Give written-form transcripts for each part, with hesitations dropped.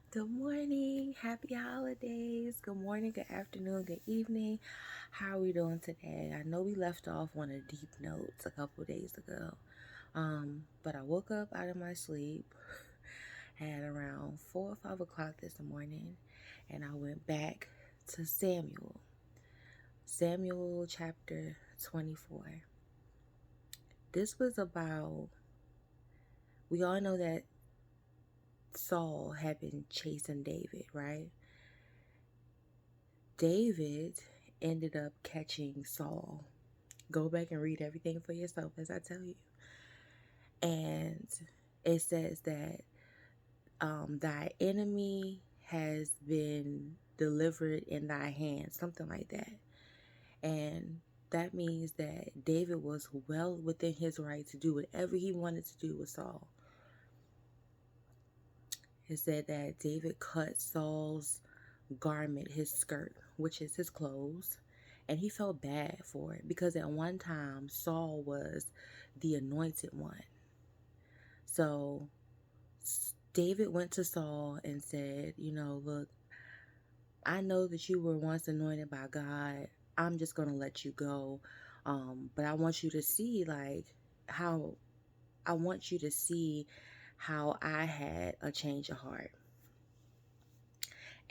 Good morning. Happy holidays. Good morning, good afternoon, good evening. How are we doing today? I know we left off on a deep note a couple days ago. But I woke up out of my sleep at around 4 or 5 o'clock this morning, and I went back to Samuel chapter 24. This was about, we all know that Saul had been chasing David, right? David ended up catching Saul. Go back and read everything for yourself as I tell you. And it says that thy enemy has been delivered in thy hand, something like that. And that means that David was well within his right to do whatever he wanted to do with Saul. It said that David cut Saul's garment, his skirt, which is his clothes, and he felt bad for it because at one time Saul was the anointed one. So David went to Saul and said, look, I know that you were once anointed by God. I'm just going to let you go. But I want you to see how I want you to see how I had a change of heart.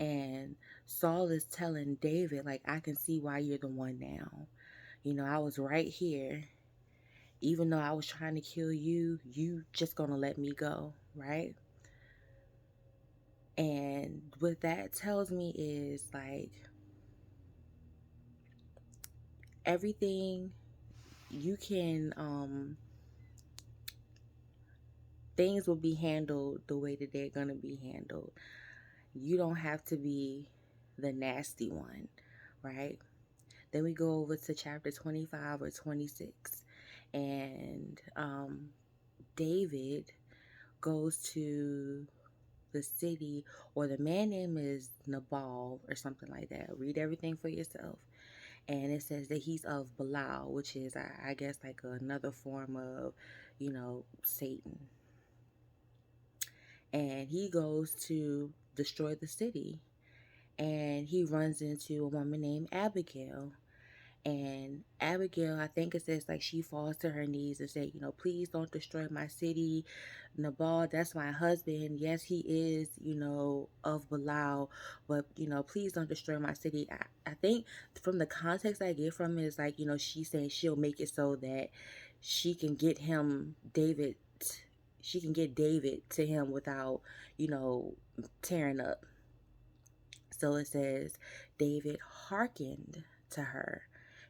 And Saul is telling David, like, I can see why you're the one now. I was right here. Even though I was trying to kill you, you just gonna let me go, right? And what that tells me is like everything you can things will be handled the way that they're gonna be handled. You don't have to be the nasty one, right? Then we go over to chapter 25 or 26, and David goes to the city, or the man name is Nabal or something like that. Read everything for yourself. And it says that he's of Belial, which is, I guess, like another form of, Satan. And he goes to destroy the city. And he runs into a woman named Abigail. And Abigail, I think it says like she falls to her knees and say, please don't destroy my city. Nabal, that's my husband. Yes, he is, of Belial, but, please don't destroy my city. I think from the context I get from it is like, she's saying she'll make it so that she can get she can get David to him without, tearing up. So it says, David hearkened to her.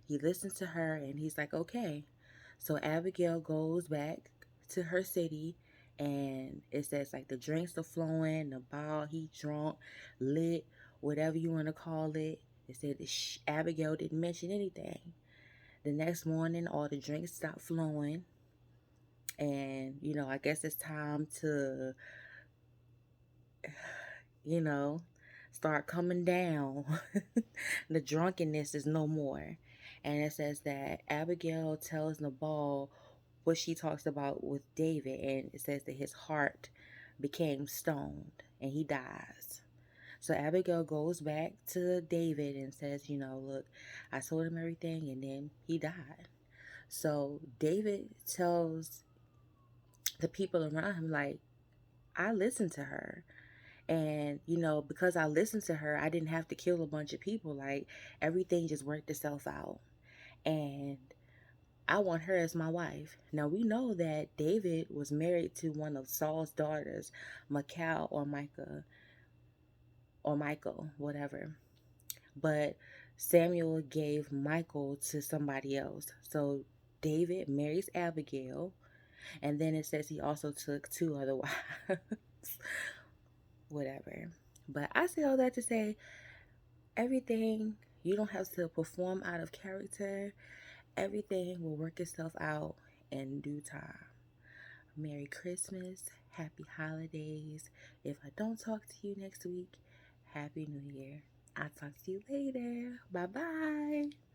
He listened to her and he's like, okay. So Abigail goes back to her city, and it says like the drinks are flowing, the ball, he drunk, lit, whatever you want to call it. It said that Abigail didn't mention anything. The next morning, all the drinks stopped flowing. And, I guess it's time to, you know, start coming down. The drunkenness is no more. And it says that Abigail tells Nabal what she talks about with David, and it says that his heart became stoned and he dies. So Abigail goes back to David and says, look, I told him everything, and then he died. So David tells the people around him, like, I listened to her. And, because I listened to her, I didn't have to kill a bunch of people. Like, everything just worked itself out. And I want her as my wife. Now, we know that David was married to one of Saul's daughters, Michal or Micah, or Michael, whatever. But Samuel gave Michael to somebody else. So David marries Abigail. And then it says he also took two other wives. Whatever. But I say all that to say, everything, you don't have to perform out of character. Everything will work itself out in due time. Merry Christmas. Happy holidays. If I don't talk to you next week, Happy New Year. I'll talk to you later. Bye bye.